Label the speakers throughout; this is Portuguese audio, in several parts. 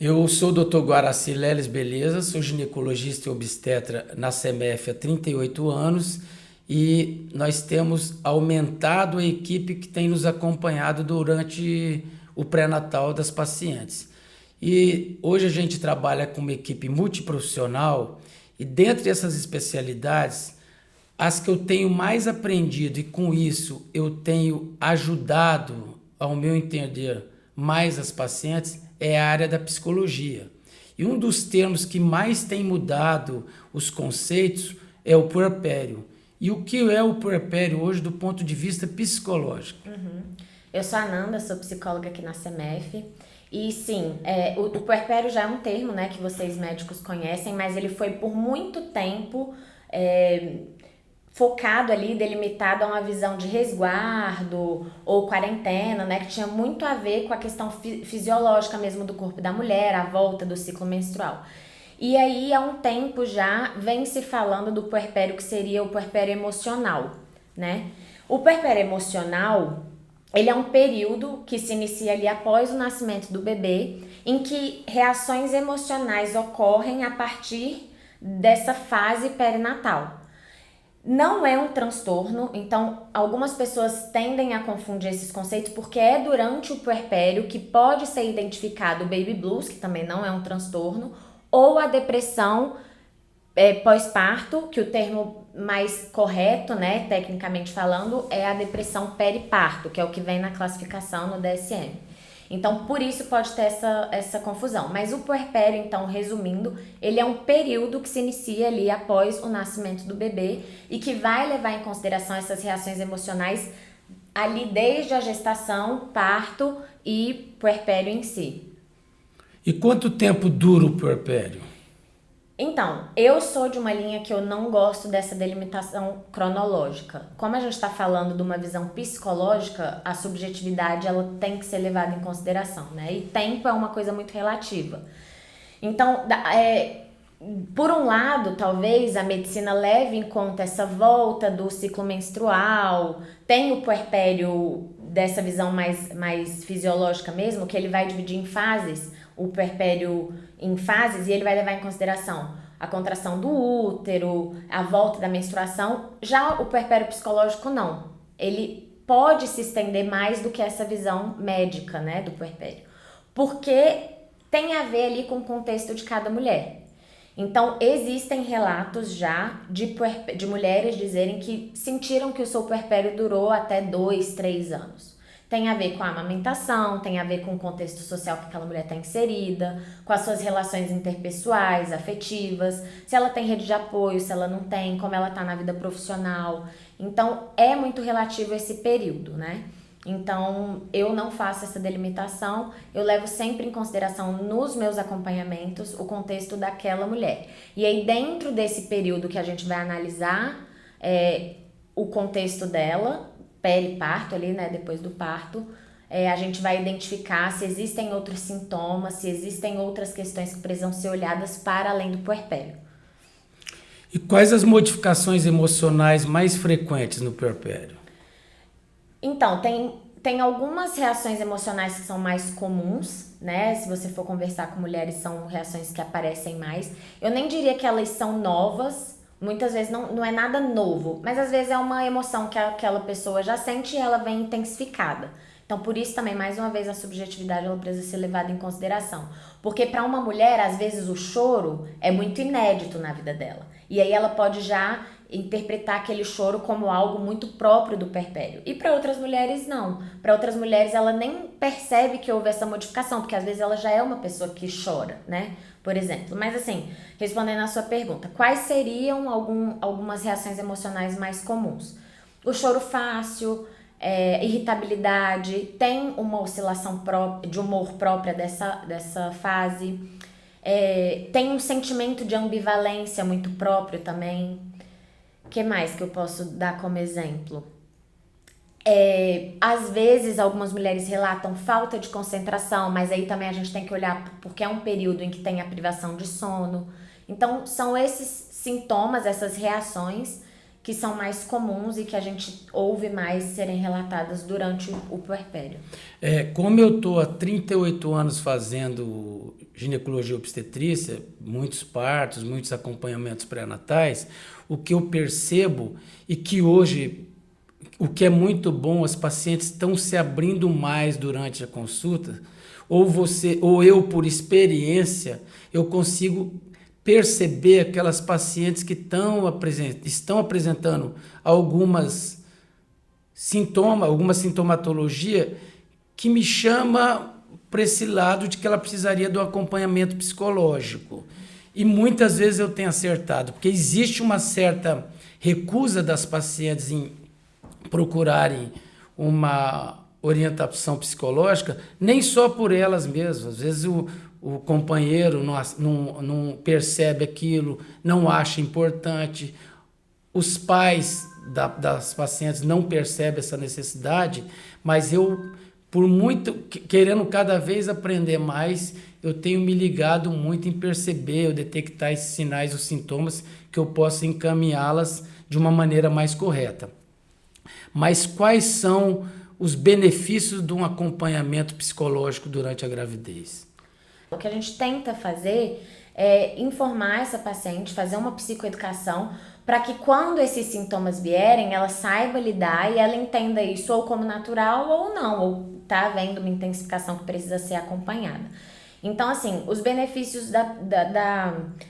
Speaker 1: Eu sou o Dr. Guaraci Leles Beleza, sou ginecologista e obstetra na CEMEF há 38 anos e nós temos aumentado a equipe que tem nos acompanhado durante o pré-natal das pacientes. E hoje a gente trabalha com uma equipe multiprofissional e dentre essas especialidades, as que eu tenho mais aprendido e com isso eu tenho ajudado, ao meu entender, mais as pacientes é a área da psicologia. E um dos termos que mais tem mudado os conceitos é o puerpério. E o que é o puerpério hoje do ponto de vista psicológico?
Speaker 2: Eu sou a Nanda, sou psicóloga aqui na CEMEF. E sim, o puerpério já é um termo, né, que vocês médicos conhecem, mas ele foi por muito tempo focado ali, delimitado a uma visão de resguardo ou quarentena, né, que tinha muito a ver com a questão fisiológica mesmo do corpo da mulher, a volta do ciclo menstrual. E aí, há um tempo já, vem se falando do puerpério que seria o puerpério emocional, né? O puerpério emocional, ele é um período que se inicia ali após o nascimento do bebê, em que reações emocionais ocorrem a partir dessa fase perinatal. Não é um transtorno, então algumas pessoas tendem a confundir esses conceitos porque é durante o puerpério que pode ser identificado o baby blues, que também não é um transtorno, ou a depressão pós-parto, que o termo mais correto, né, tecnicamente falando, é a depressão periparto, que é o que vem na classificação no DSM. Então, por isso pode ter essa confusão. Mas o puerpério, então, resumindo, ele é um período que se inicia ali após o nascimento do bebê e que vai levar em consideração essas reações emocionais ali desde a gestação, parto e puerpério em si.
Speaker 1: E quanto tempo dura o puerpério?
Speaker 2: Então, eu sou de uma linha que eu não gosto dessa delimitação cronológica. Como a gente está falando de uma visão psicológica, a subjetividade ela tem que ser levada em consideração, né? E tempo é uma coisa muito relativa. Então, por um lado, talvez a medicina leve em conta essa volta do ciclo menstrual, tem o puerpério dessa visão mais fisiológica mesmo, que ele vai dividir em fases, o puerpério em fases, e ele vai levar em consideração a contração do útero, a volta da menstruação. Já o puerpério psicológico não. Ele pode se estender mais do que essa visão médica, né, do puerpério. Porque tem a ver ali com o contexto de cada mulher. Então, existem relatos já de mulheres dizerem que sentiram que o seu puerpério durou até 2, 3 anos. Tem a ver com a amamentação, tem a ver com o contexto social que aquela mulher está inserida, com as suas relações interpessoais, afetivas, se ela tem rede de apoio, se ela não tem, como ela está na vida profissional. Então, é muito relativo esse período, né? Então, eu não faço essa delimitação, eu levo sempre em consideração nos meus acompanhamentos o contexto daquela mulher. E aí, dentro desse período que a gente vai analisar o contexto dela, periparto ali, né, depois do parto, a gente vai identificar se existem outros sintomas, se existem outras questões que precisam ser olhadas para além do puerpério.
Speaker 1: E quais as modificações emocionais mais frequentes no puerpério?
Speaker 2: Então, tem algumas reações emocionais que são mais comuns, né? Se você for conversar com mulheres, são reações que aparecem mais. Eu nem diria que elas são novas, muitas vezes não é nada novo, mas às vezes é uma emoção que aquela pessoa já sente e ela vem intensificada. Então, por isso também, mais uma vez, a subjetividade ela precisa ser levada em consideração. Porque para uma mulher, às vezes, o choro é muito inédito na vida dela. E aí ela pode já interpretar aquele choro como algo muito próprio do puerpério. E para outras mulheres, não. Para outras mulheres, ela nem percebe que houve essa modificação, porque às vezes ela já é uma pessoa que chora, né? Por exemplo. Mas assim, respondendo à sua pergunta, quais seriam algumas reações emocionais mais comuns? O choro fácil, irritabilidade, tem uma oscilação de humor própria dessa fase, tem um sentimento de ambivalência muito próprio também. O que mais que eu posso dar como exemplo? Às vezes algumas mulheres relatam falta de concentração, mas aí também a gente tem que olhar porque é um período em que tem a privação de sono. Então são esses sintomas, essas reações que são mais comuns e que a gente ouve mais serem relatadas durante o puerpério.
Speaker 1: Como eu estou há 38 anos fazendo ginecologia e obstetrícia, muitos partos, muitos acompanhamentos pré-natais, o que eu percebo e que hoje, o que é muito bom, as pacientes estão se abrindo mais durante a consulta, ou eu, por experiência, eu consigo perceber aquelas pacientes que estão apresentando alguma sintomatologia que me chama para esse lado de que ela precisaria do acompanhamento psicológico. E muitas vezes eu tenho acertado, porque existe uma certa recusa das pacientes em procurarem uma orientação psicológica, nem só por elas mesmas. Às vezes o companheiro não percebe aquilo, não acha importante, os pais das pacientes não percebem essa necessidade, mas eu, querendo cada vez aprender mais, eu tenho me ligado muito em perceber, eu detectar esses sinais, os sintomas, que eu possa encaminhá-las de uma maneira mais correta. Mas quais são os benefícios de um acompanhamento psicológico durante a gravidez?
Speaker 2: O que a gente tenta fazer é informar essa paciente, fazer uma psicoeducação para que quando esses sintomas vierem, ela saiba lidar e ela entenda isso ou como natural ou não, ou tá havendo uma intensificação que precisa ser acompanhada. Então, assim, os benefícios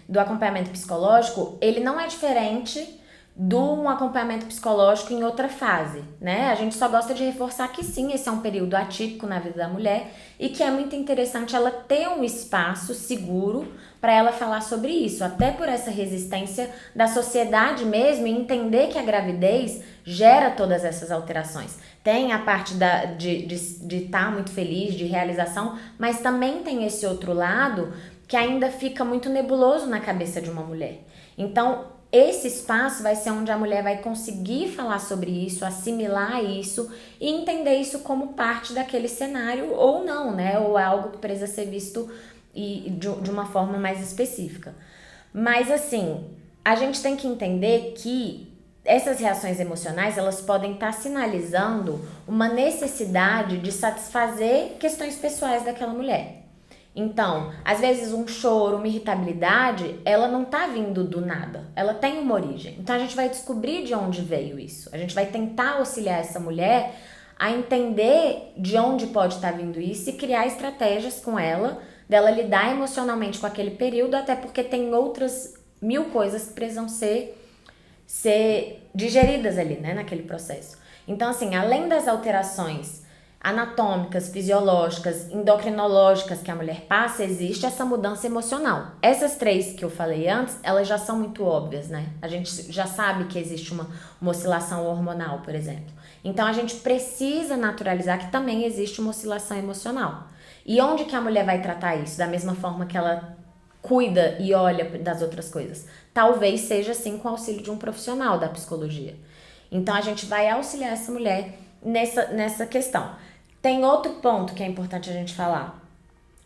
Speaker 2: do acompanhamento psicológico, ele não é diferente de um acompanhamento psicológico em outra fase, né? A gente só gosta de reforçar que sim, esse é um período atípico na vida da mulher e que é muito interessante ela ter um espaço seguro para ela falar sobre isso, até por essa resistência da sociedade mesmo e entender que a gravidez gera todas essas alterações. Tem a parte de estar muito feliz, de realização, mas também tem esse outro lado que ainda fica muito nebuloso na cabeça de uma mulher. Então, esse espaço vai ser onde a mulher vai conseguir falar sobre isso, assimilar isso e entender isso como parte daquele cenário ou não, né? Ou algo que precisa ser visto de uma forma mais específica. Mas assim, a gente tem que entender que essas reações emocionais, elas podem estar sinalizando uma necessidade de satisfazer questões pessoais daquela mulher. Então, às vezes um choro, uma irritabilidade, ela não tá vindo do nada, ela tem uma origem. Então a gente vai descobrir de onde veio isso. A gente vai tentar auxiliar essa mulher a entender de onde pode estar vindo isso e criar estratégias com ela, dela lidar emocionalmente com aquele período, até porque tem outras 1000 coisas que precisam ser digeridas ali, né, naquele processo. Então, assim, além das alterações anatômicas, fisiológicas, endocrinológicas que a mulher passa, existe essa mudança emocional. Essas 3 que eu falei antes, elas já são muito óbvias, né? A gente já sabe que existe uma oscilação hormonal, por exemplo. Então, a gente precisa naturalizar que também existe uma oscilação emocional. E onde que a mulher vai tratar isso? Da mesma forma que ela cuida e olha das outras coisas. Talvez seja assim com o auxílio de um profissional da psicologia. Então, a gente vai auxiliar essa mulher nessa questão. Tem outro ponto que é importante a gente falar.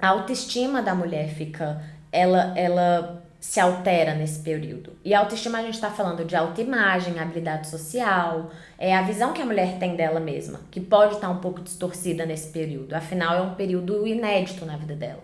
Speaker 2: A autoestima da mulher ela se altera nesse período. E a autoestima a gente está falando de autoimagem, habilidade social, a visão que a mulher tem dela mesma, que pode estar um pouco distorcida nesse período. Afinal, é um período inédito na vida dela.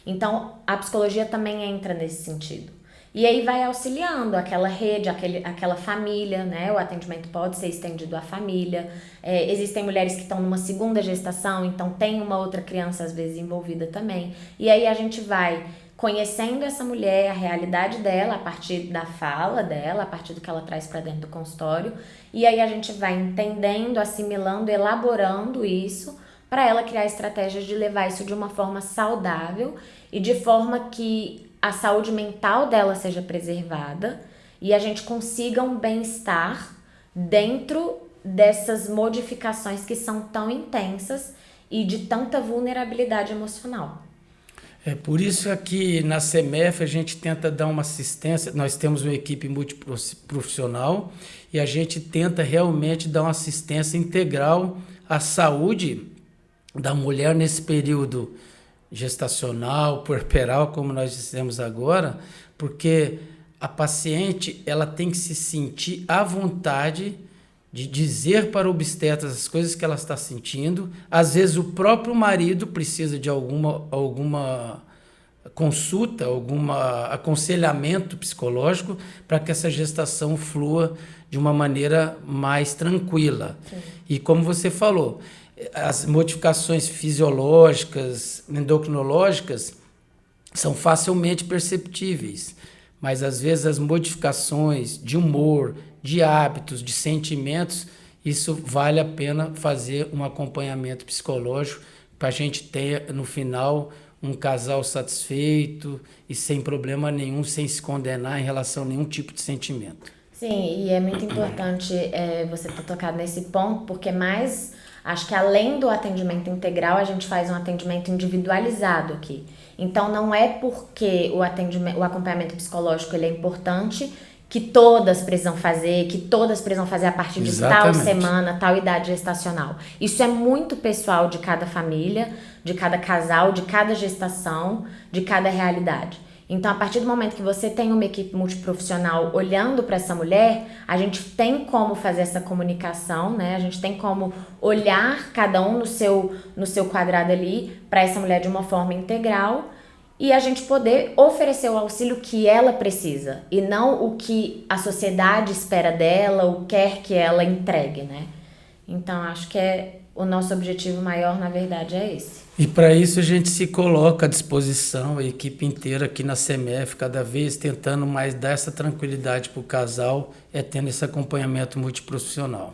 Speaker 2: Então, a psicologia também entra nesse sentido. E aí vai auxiliando aquela rede, aquela família, né? O atendimento pode ser estendido à família. Existem mulheres que estão numa segunda gestação, então tem uma outra criança às vezes envolvida também. E aí a gente vai conhecendo essa mulher, a realidade dela, a partir da fala dela, a partir do que ela traz para dentro do consultório. E aí a gente vai entendendo, assimilando, elaborando isso para ela criar estratégias de levar isso de uma forma saudável e de forma que a saúde mental dela seja preservada e a gente consiga um bem-estar dentro dessas modificações que são tão intensas e de tanta vulnerabilidade emocional.
Speaker 1: Por isso aqui na CEMEF a gente tenta dar uma assistência, nós temos uma equipe multiprofissional e a gente tenta realmente dar uma assistência integral à saúde da mulher nesse período gestacional, puerperal, como nós dissemos agora, porque a paciente ela tem que se sentir à vontade de dizer para o obstetra as coisas que ela está sentindo. Às vezes o próprio marido precisa de alguma consulta, algum aconselhamento psicológico para que essa gestação flua de uma maneira mais tranquila. Sim. E como você falou, as modificações fisiológicas, endocrinológicas, são facilmente perceptíveis, mas às vezes as modificações de humor, de hábitos, de sentimentos, isso vale a pena fazer um acompanhamento psicológico para a gente ter, no final, um casal satisfeito e sem problema nenhum, sem se condenar em relação a nenhum tipo de sentimento.
Speaker 2: Sim, e é muito importante você ter tocado nesse ponto, porque acho que além do atendimento integral, a gente faz um atendimento individualizado aqui. Então, não é porque o acompanhamento psicológico ele é importante que todas precisam fazer a partir de tal semana, tal idade gestacional. Isso é muito pessoal de cada família, de cada casal, de cada gestação, de cada realidade. Então, a partir do momento que você tem uma equipe multiprofissional olhando para essa mulher, a gente tem como fazer essa comunicação, né? A gente tem como olhar cada um no seu quadrado ali para essa mulher de uma forma integral e a gente poder oferecer o auxílio que ela precisa e não o que a sociedade espera dela ou quer que ela entregue, né? Então, acho que o nosso objetivo maior, na verdade, é esse.
Speaker 1: E para isso a gente se coloca à disposição, a equipe inteira aqui na CMF, cada vez tentando mais dar essa tranquilidade para o casal, tendo esse acompanhamento multiprofissional.